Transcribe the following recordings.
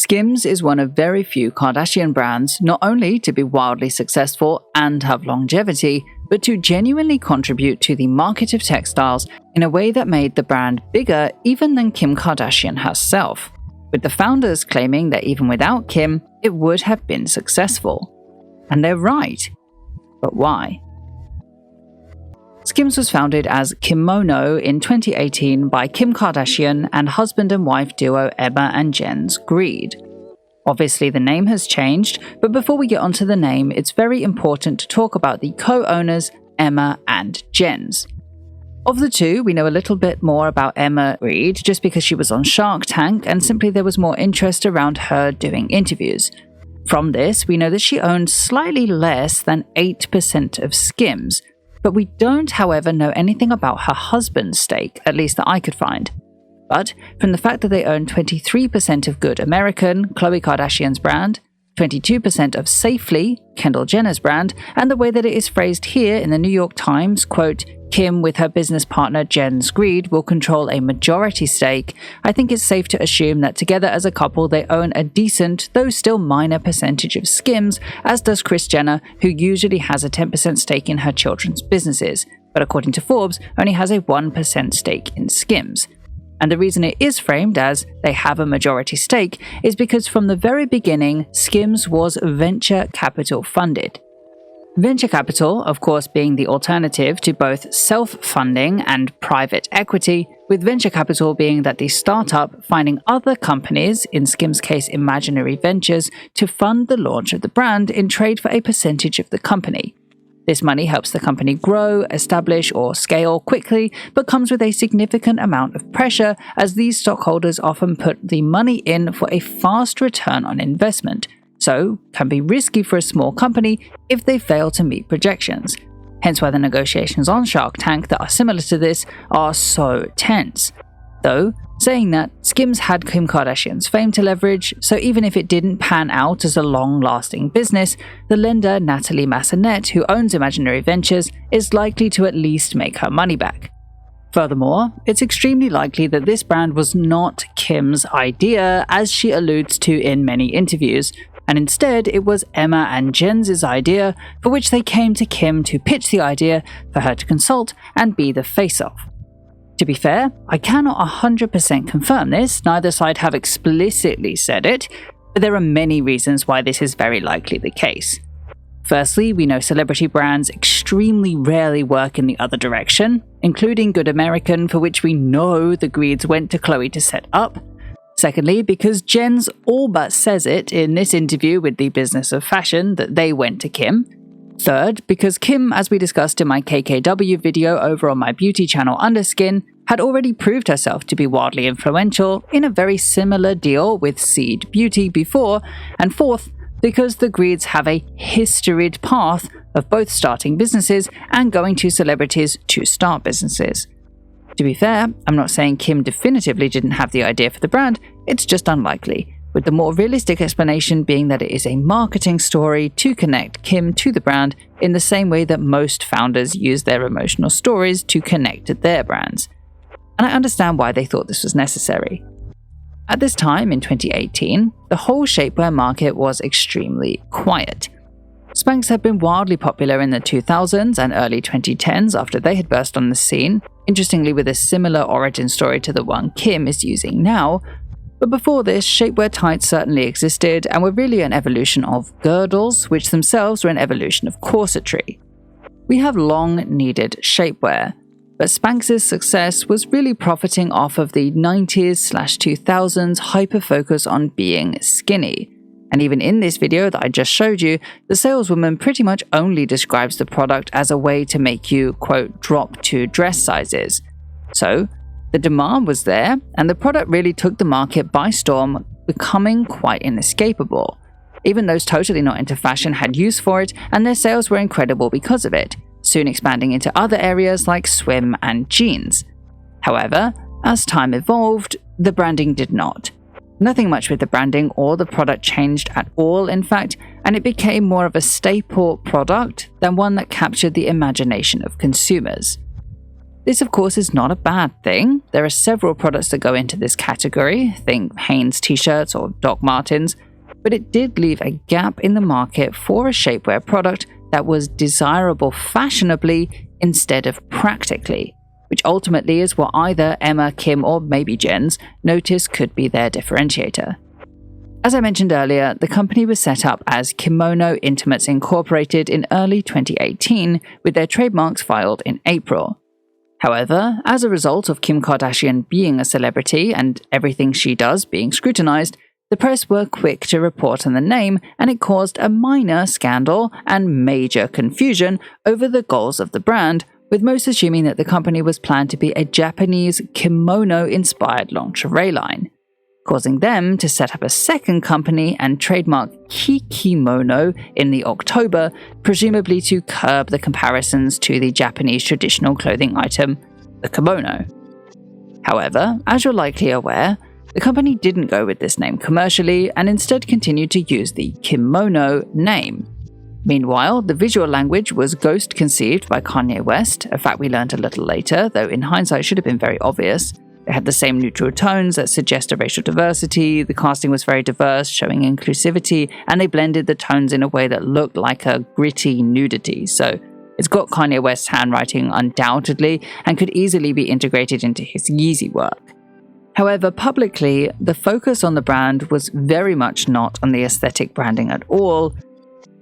SKIMS is one of very few Kardashian brands not only to be wildly successful and have longevity, but to genuinely contribute to the market of textiles in a way that made the brand bigger even than Kim Kardashian herself, with the founders claiming that even without Kim, it would have been successful. And they're right. But why? SKIMS was founded as Kimono in 2018 by Kim Kardashian and husband and wife duo Emma and Jens Grede. Obviously the name has changed, but before we get onto the name, it's very important to talk about the co-owners Emma and Jens. Of the two, we know a little bit more about Emma Grede just because she was on Shark Tank and simply there was more interest around her doing interviews. From this, we know that she owned slightly less than 8% of SKIMS, but we don't, however, know anything about her husband's stake, at least that I could find. But from the fact that they own 23% of Good American, Khloe Kardashian's brand, 22% of Safely, Kendall Jenner's brand, and the way that it is phrased here in the New York Times, quote, Kim with her business partner Jens Grede will control a majority stake, I think it's safe to assume that together as a couple they own a decent, though still minor percentage of SKIMS, as does Kris Jenner, who usually has a 10% stake in her children's businesses, but according to Forbes, only has a 1% stake in SKIMS. And the reason it is framed as they have a majority stake is because from the very beginning, SKIMS was venture capital funded. Venture capital, of course, being the alternative to both self-funding and private equity, with venture capital being that the startup finding other companies, in SKIMS' case Imaginary Ventures, to fund the launch of the brand in trade for a percentage of the company. This money helps the company grow, establish, or scale quickly, but comes with a significant amount of pressure as these stockholders often put the money in for a fast return on investment, so can be risky for a small company if they fail to meet projections. Hence why the negotiations on Shark Tank that are similar to this are so tense. Though, saying that, SKIMS had Kim Kardashian's fame to leverage, so even if it didn't pan out as a long-lasting business, the lender Natalie Massenet, who owns Imaginary Ventures, is likely to at least make her money back. Furthermore, it's extremely likely that this brand was not Kim's idea, as she alludes to in many interviews, and instead it was Emma and Jens' idea, for which they came to Kim to pitch the idea for her to consult and be the face-off. To be fair, I cannot 100% confirm this, neither side have explicitly said it, but there are many reasons why this is very likely the case. Firstly, we know celebrity brands extremely rarely work in the other direction, including Good American, for which we know the Gredes went to Khloe to set up. Secondly, because Jens all but says it in this interview with the Business of Fashion that they went to Kim. Third, because Kim, as we discussed in my KKW video over on my beauty channel Underskin, had already proved herself to be wildly influential in a very similar deal with Seed Beauty before. And fourth, because the Gredes have a historied path of both starting businesses and going to celebrities to start businesses. To be fair, I'm not saying Kim definitively didn't have the idea for the brand, it's just unlikely, with the more realistic explanation being that it is a marketing story to connect Kim to the brand in the same way that most founders use their emotional stories to connect to their brands. And I understand why they thought this was necessary. At this time, in 2018, the whole shapewear market was extremely quiet. Spanx had been wildly popular in the 2000s and early 2010s after they had burst on the scene, interestingly with a similar origin story to the one Kim is using now. But before this, shapewear tights certainly existed and were really an evolution of girdles, which themselves were an evolution of corsetry. We have long needed shapewear, but Spanx's success was really profiting off of the 90s/2000s hyper-focus on being skinny. And even in this video that I just showed you, the saleswoman pretty much only describes the product as a way to make you, quote, drop to dress sizes. So, the demand was there, and the product really took the market by storm, becoming quite inescapable. Even those totally not into fashion had use for it, and their sales were incredible because of it, soon expanding into other areas like swim and jeans. However, as time evolved, the branding did not. Nothing much with the branding or the product changed at all, in fact, and it became more of a staple product than one that captured the imagination of consumers. This, of course, is not a bad thing. There are several products that go into this category, think Hanes t-shirts or Doc Martens, but it did leave a gap in the market for a shapewear product that was desirable fashionably instead of practically, which ultimately is what either Emma, Kim, or maybe Jens noticed could be their differentiator. As I mentioned earlier, the company was set up as Kimono Intimates Incorporated in early 2018, with their trademarks filed in April. However, as a result of Kim Kardashian being a celebrity and everything she does being scrutinized, the press were quick to report on the name, and it caused a minor scandal and major confusion over the goals of the brand, with most assuming that the company was planned to be a Japanese kimono-inspired lingerie line, causing them to set up a second company and trademark Kikimono in the October, presumably to curb the comparisons to the Japanese traditional clothing item, the kimono. However, as you're likely aware, the company didn't go with this name commercially and instead continued to use the kimono name. Meanwhile, the visual language was ghost conceived by Kanye West, a fact we learned a little later, though in hindsight should have been very obvious. It had the same neutral tones that suggest a racial diversity, the casting was very diverse, showing inclusivity, and they blended the tones in a way that looked like a gritty nudity, so it's got Kanye West's handwriting undoubtedly and could easily be integrated into his Yeezy work. However, publicly, the focus on the brand was very much not on the aesthetic branding at all,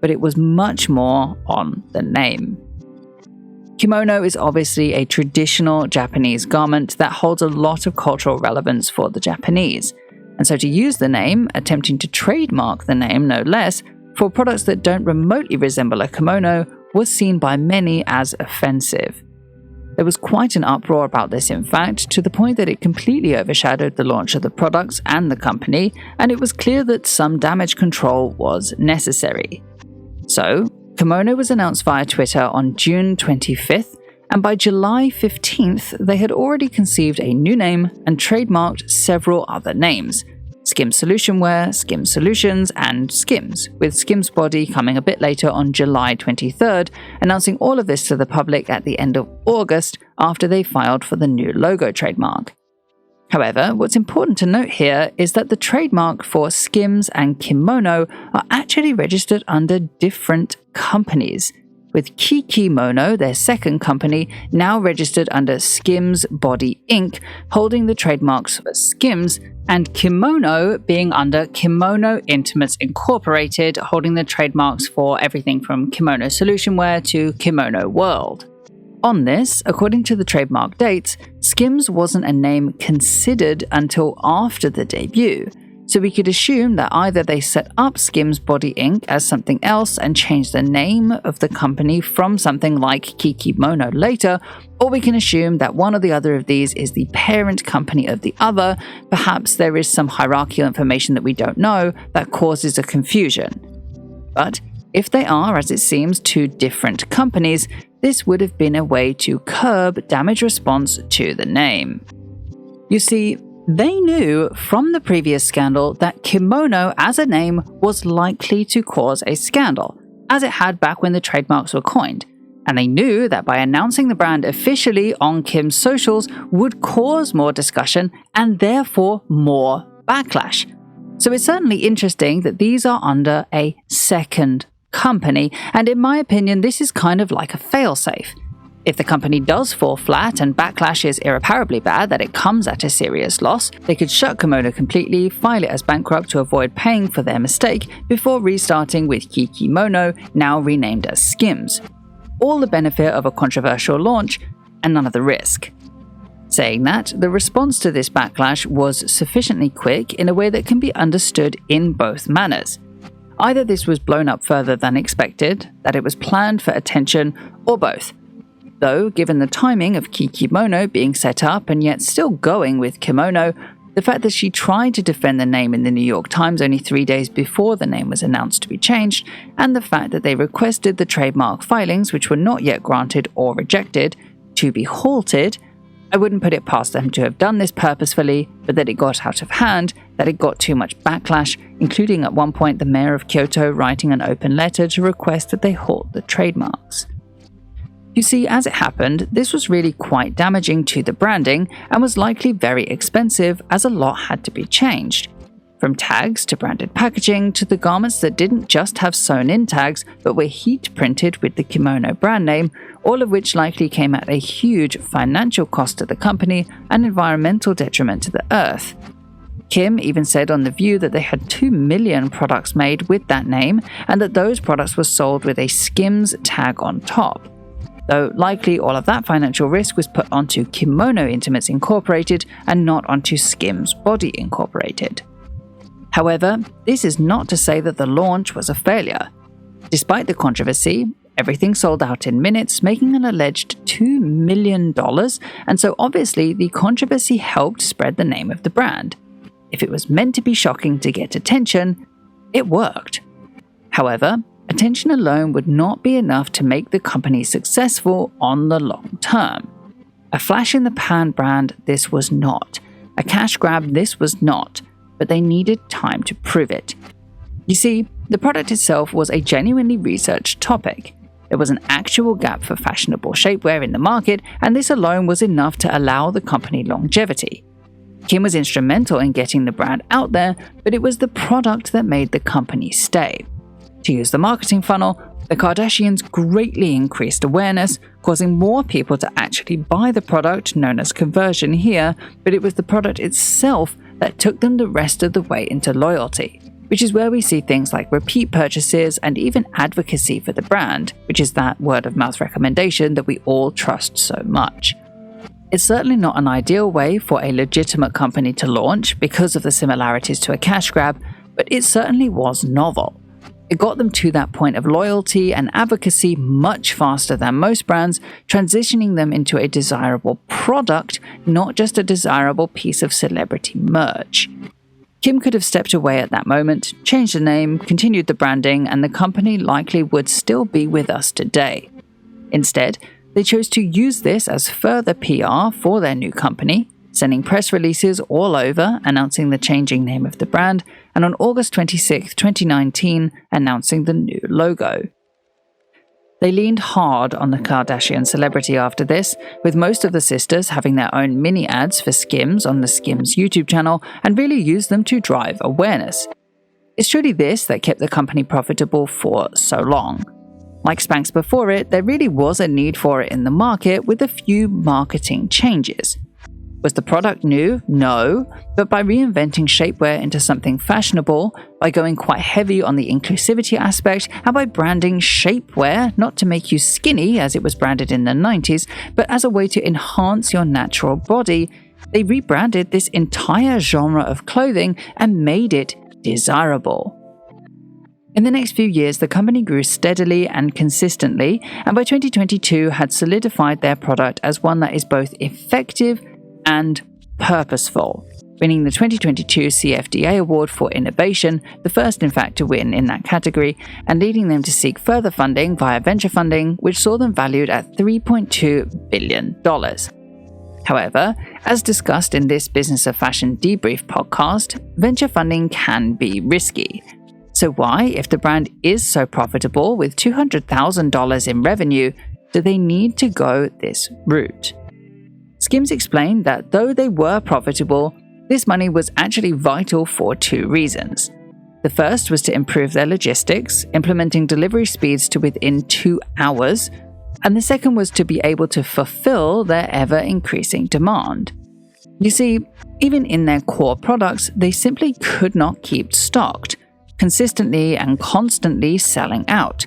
but it was much more on the name. Kimono is obviously a traditional Japanese garment that holds a lot of cultural relevance for the Japanese, and so to use the name, attempting to trademark the name no less, for products that don't remotely resemble a kimono was seen by many as offensive. There was quite an uproar about this, in fact, to the point that it completely overshadowed the launch of the products and the company, and it was clear that some damage control was necessary. So, kimono was announced via Twitter on June 25th, and by July 15th, they had already conceived a new name and trademarked several other names: SKIMS Solution Wear, SKIMS Solutions, and SKIMS, with SKIMS Body coming a bit later on July 23rd, announcing all of this to the public at the end of August after they filed for the new logo trademark. However, what's important to note here is that the trademark for SKIMS and kimono are actually registered under different companies, with Kikimono, their second company, now registered under SKIMS Body Inc., holding the trademarks for SKIMS, and Kimono being under Kimono Intimates Incorporated, holding the trademarks for everything from Kimono Solution Wear to Kimono World. On this, according to the trademark dates, SKIMS wasn't a name considered until after the debut, so we could assume that either they set up SKIMS Body Inc. as something else and changed the name of the company from something like Kikimono later, or we can assume that one or the other of these is the parent company of the other. Perhaps there is some hierarchical information that we don't know that causes a confusion. But if they are, as it seems, two different companies, this would have been a way to curb damage response to the name. You see, they knew from the previous scandal that kimono as a name was likely to cause a scandal, as it had back when the trademarks were coined, and they knew that by announcing the brand officially on Kim's socials would cause more discussion and therefore more backlash. So it's certainly interesting that these are under a second company, and in my opinion, this is kind of like a failsafe. If the company does fall flat and backlash is irreparably bad, that it comes at a serious loss, they could shut Kimono completely, file it as bankrupt to avoid paying for their mistake, before restarting with Kikimono, now renamed as SKIMS. All the benefit of a controversial launch, and none of the risk. Saying that, the response to this backlash was sufficiently quick in a way that can be understood in both manners. Either this was blown up further than expected, that it was planned for attention, or both. Though, given the timing of Kikimono being set up and yet still going with kimono, the fact that she tried to defend the name in the New York Times only 3 days before the name was announced to be changed, and the fact that they requested the trademark filings, which were not yet granted or rejected, to be halted, I wouldn't put it past them to have done this purposefully, but that it got out of hand, that it got too much backlash, including at one point the mayor of Kyoto writing an open letter to request that they halt the trademarks. You see, as it happened, this was really quite damaging to the branding and was likely very expensive as a lot had to be changed. From tags to branded packaging to the garments that didn't just have sewn-in tags but were heat printed with the kimono brand name, all of which likely came at a huge financial cost to the company and environmental detriment to the earth. Kim even said on The View that they had 2 million products made with that name and that those products were sold with a SKIMS tag on top. Though likely all of that financial risk was put onto Kimono Intimates Incorporated and not onto SKIMS Body Incorporated. However, this is not to say that the launch was a failure. Despite the controversy, everything sold out in minutes, making an alleged $2 million, and so obviously the controversy helped spread the name of the brand. If it was meant to be shocking to get attention, it worked. However, attention alone would not be enough to make the company successful on the long term. A flash-in-the-pan brand, this was not. A cash grab, this was not. But they needed time to prove it. You see, the product itself was a genuinely researched topic. There was an actual gap for fashionable shapewear in the market, and this alone was enough to allow the company longevity. Kim was instrumental in getting the brand out there, but it was the product that made the company stay. To use the marketing funnel, the Kardashians greatly increased awareness, causing more people to actually buy the product, known as conversion here, but it was the product itself that took them the rest of the way into loyalty, which is where we see things like repeat purchases and even advocacy for the brand, which is that word-of-mouth recommendation that we all trust so much. It's certainly not an ideal way for a legitimate company to launch because of the similarities to a cash grab, but it certainly was novel. It got them to that point of loyalty and advocacy much faster than most brands, transitioning them into a desirable product, not just a desirable piece of celebrity merch. Kim could have stepped away at that moment, changed the name, continued the branding, and the company likely would still be with us today. Instead, they chose to use this as further PR for their new company, sending press releases all over announcing the changing name of the brand, and on August 26, 2019, announcing the new logo. They leaned hard on the Kardashian celebrity after this, with most of the sisters having their own mini ads for SKIMS on the SKIMS YouTube channel and really used them to drive awareness. It's truly this that kept the company profitable for so long. Like Spanx before it, there really was a need for it in the market with a few marketing changes. Was the product new? No, but by reinventing shapewear into something fashionable, by going quite heavy on the inclusivity aspect, and by branding shapewear not to make you skinny as it was branded in the 90s, but as a way to enhance your natural body, they rebranded this entire genre of clothing and made it desirable. In the next few years, the company grew steadily and consistently, and by 2022 had solidified their product as one that is both effective and purposeful, winning the 2022 CFDA Award for Innovation, the first in fact to win in that category, and leading them to seek further funding via venture funding, which saw them valued at $3.2 billion. However, as discussed in this Business of Fashion Debrief podcast, venture funding can be risky. So why, if the brand is so profitable with $200,000 in revenue, do they need to go this route? SKIMS explained that though they were profitable, this money was actually vital for two reasons. The first was to improve their logistics, implementing delivery speeds to within 2 hours, and the second was to be able to fulfill their ever-increasing demand. You see, even in their core products, they simply could not keep stocked, consistently and constantly selling out.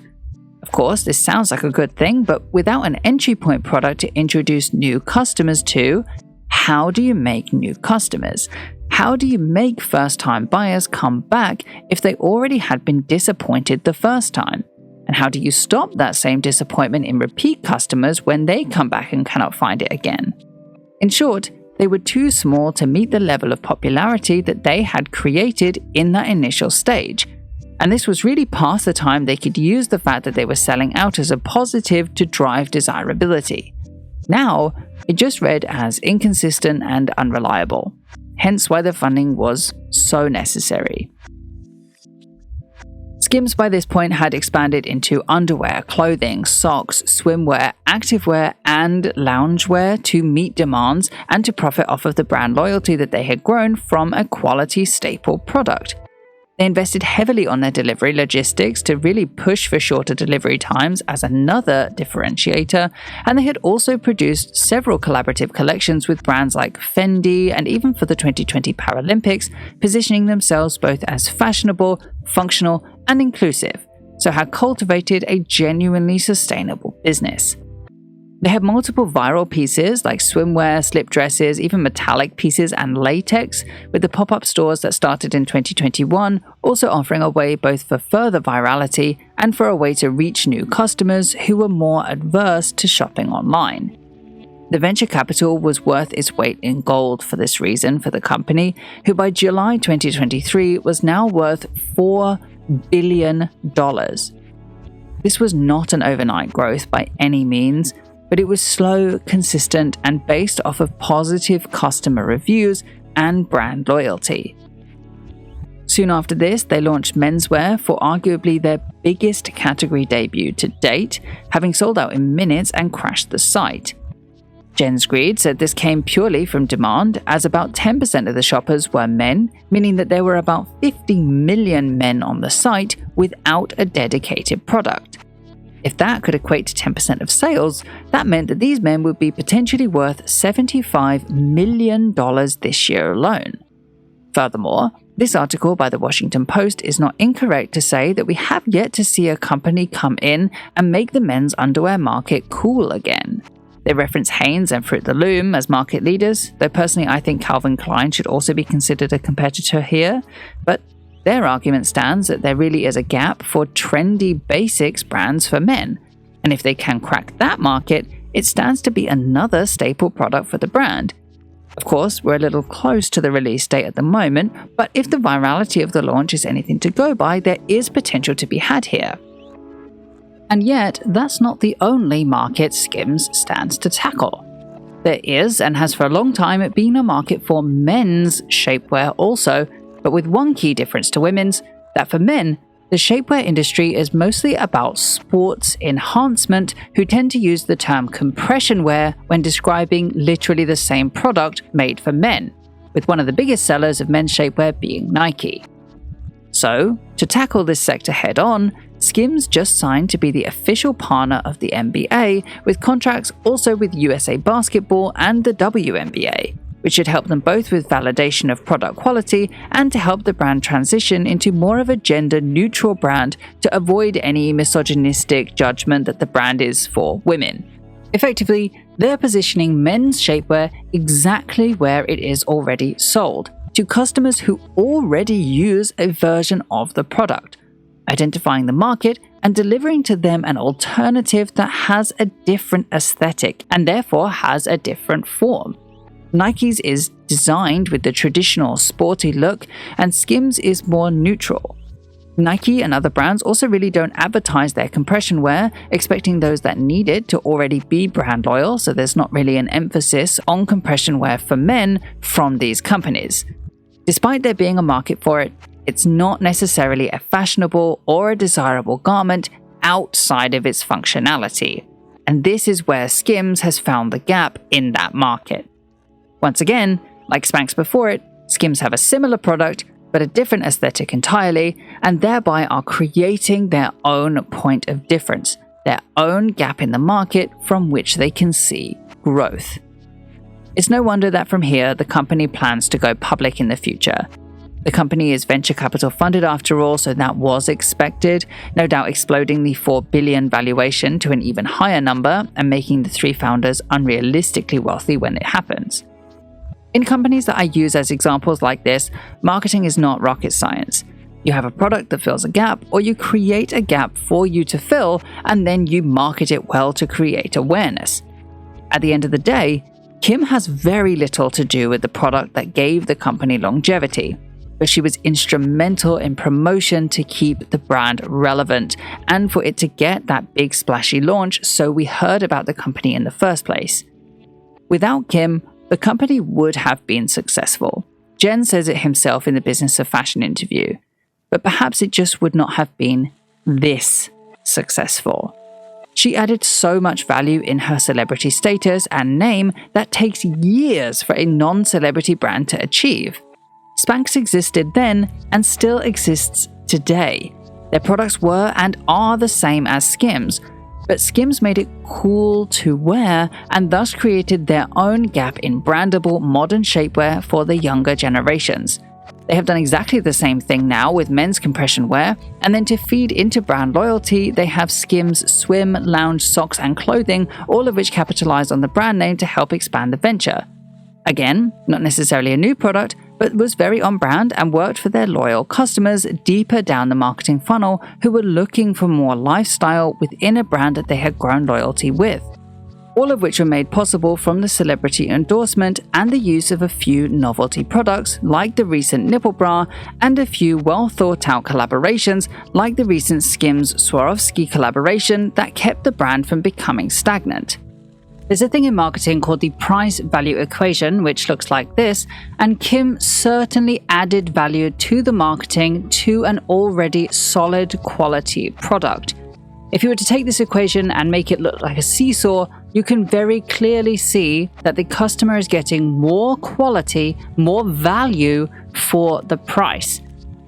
Of course, this sounds like a good thing, but without an entry point product to introduce new customers to, how do you make new customers? How do you make first-time buyers come back if they already had been disappointed the first time? And how do you stop that same disappointment in repeat customers when they come back and cannot find it again? In short, they were too small to meet the level of popularity that they had created in that initial stage. And this was really past the time they could use the fact that they were selling out as a positive to drive desirability. Now, it just read as inconsistent and unreliable, hence why the funding was so necessary. SKIMS by this point had expanded into underwear, clothing, socks, swimwear, activewear, and loungewear to meet demands and to profit off of the brand loyalty that they had grown from a quality staple product. They invested heavily on their delivery logistics to really push for shorter delivery times as another differentiator, and they had also produced several collaborative collections with brands like Fendi and even for the 2020 Paralympics, positioning themselves both as fashionable, functional, and inclusive, so had cultivated a genuinely sustainable business. They had multiple viral pieces like swimwear, slip dresses, even metallic pieces and latex, with the pop-up stores that started in 2021 also offering a way both for further virality and for a way to reach new customers who were more adverse to shopping online. The venture capital was worth its weight in gold for this reason for the company, who by July 2023 was now worth $4 billion. This was not an overnight growth by any means, but it was slow, consistent, and based off of positive customer reviews and brand loyalty. Soon after this, they launched Menswear for arguably their biggest category debut to date, having sold out in minutes and crashed the site. Jens Grede said this came purely from demand, as about 10% of the shoppers were men, meaning that there were about 50 million men on the site without a dedicated product. If that could equate to 10% of sales, that meant that these men would be potentially worth $75 million this year alone. Furthermore, this article by the Washington Post is not incorrect to say that we have yet to see a company come in and make the men's underwear market cool again. They reference Hanes and Fruit the Loom as market leaders, though personally I think Calvin Klein should also be considered a competitor here, but their argument stands that there really is a gap for trendy basics brands for men, and if they can crack that market, it stands to be another staple product for the brand. Of course, we're a little close to the release date at the moment, but if the virality of the launch is anything to go by, there is potential to be had here. And yet, that's not the only market SKIMS stands to tackle. There is, and has for a long time, been a market for men's shapewear also, but with one key difference to women's, that for men, the shapewear industry is mostly about sports enhancement, who tend to use the term compression wear when describing literally the same product made for men, with one of the biggest sellers of men's shapewear being Nike. So, to tackle this sector head-on, SKIMS just signed to be the official partner of the NBA, with contracts also with USA Basketball and the WNBA, which should help them both with validation of product quality and to help the brand transition into more of a gender-neutral brand to avoid any misogynistic judgment that the brand is for women. Effectively, they're positioning men's shapewear exactly where it is already sold, to customers who already use a version of the product, identifying the market and delivering to them an alternative that has a different aesthetic and therefore has a different form. Nike's is designed with the traditional sporty look, and SKIMS is more neutral. Nike and other brands also really don't advertise their compression wear, expecting those that need it to already be brand loyal, so there's not really an emphasis on compression wear for men from these companies. Despite there being a market for it, it's not necessarily a fashionable or a desirable garment outside of its functionality, and this is where SKIMS has found the gap in that market. Once again, like Spanx before it, SKIMS have a similar product, but a different aesthetic entirely, and thereby are creating their own point of difference, their own gap in the market from which they can see growth. It's no wonder that from here, the company plans to go public in the future. The company is venture capital funded after all, so that was expected, no doubt exploding the $4 billion valuation to an even higher number and making the three founders unrealistically wealthy when it happens. In companies that I use as examples like this, marketing is not rocket science. You have a product that fills a gap, or you create a gap for you to fill, and then you market it well to create awareness. At the end of the day, Kim has very little to do with the product that gave the company longevity, but she was instrumental in promotion to keep the brand relevant and for it to get that big splashy launch, so we heard about the company in the first place. Without Kim, the company would have been successful. Jen says it himself in the Business of Fashion interview. but perhaps it just would not have been this successful. She added so much value in her celebrity status and name that takes years for a non-celebrity brand to achieve. Spanx existed then and still exists today. Their products were and are the same as SKIMS, but SKIMS made it cool to wear and thus created their own gap in brandable modern shapewear for the younger generations. They have done exactly the same thing now with men's compression wear, and then to feed into brand loyalty, they have SKIMS swim, lounge, socks, and clothing, all of which capitalize on the brand name to help expand the venture. Again, not necessarily a new product, but was very on brand and worked for their loyal customers deeper down the marketing funnel who were looking for more lifestyle within a brand that they had grown loyalty with. All of which were made possible from the celebrity endorsement and the use of a few novelty products like the recent nipple bra and a few well thought out collaborations like the recent SKIMS Swarovski collaboration that kept the brand from becoming stagnant. There's a thing in marketing called the price-value equation, which looks like this, and Kim certainly added value to the marketing to an already solid quality product. If you were to take this equation and make it look like a seesaw, you can very clearly see that the customer is getting more quality, more value for the price.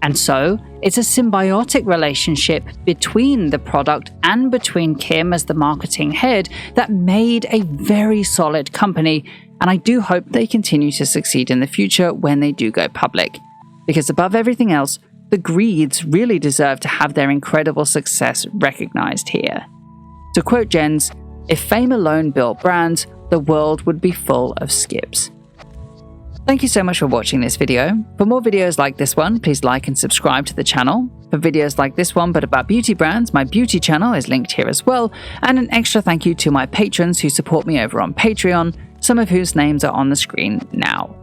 And so, it's a symbiotic relationship between the product and between Kim as the marketing head that made a very solid company, and I do hope they continue to succeed in the future when they do go public. Because above everything else, the Gredes really deserve to have their incredible success recognized here. To quote Jens, "If fame alone built brands, the world would be full of skips." Thank you so much for watching this video. For more videos like this one, please like and subscribe to the channel. For videos like this one but about beauty brands, my beauty channel is linked here as well, and an extra thank you to my patrons who support me over on Patreon, some of whose names are on the screen now.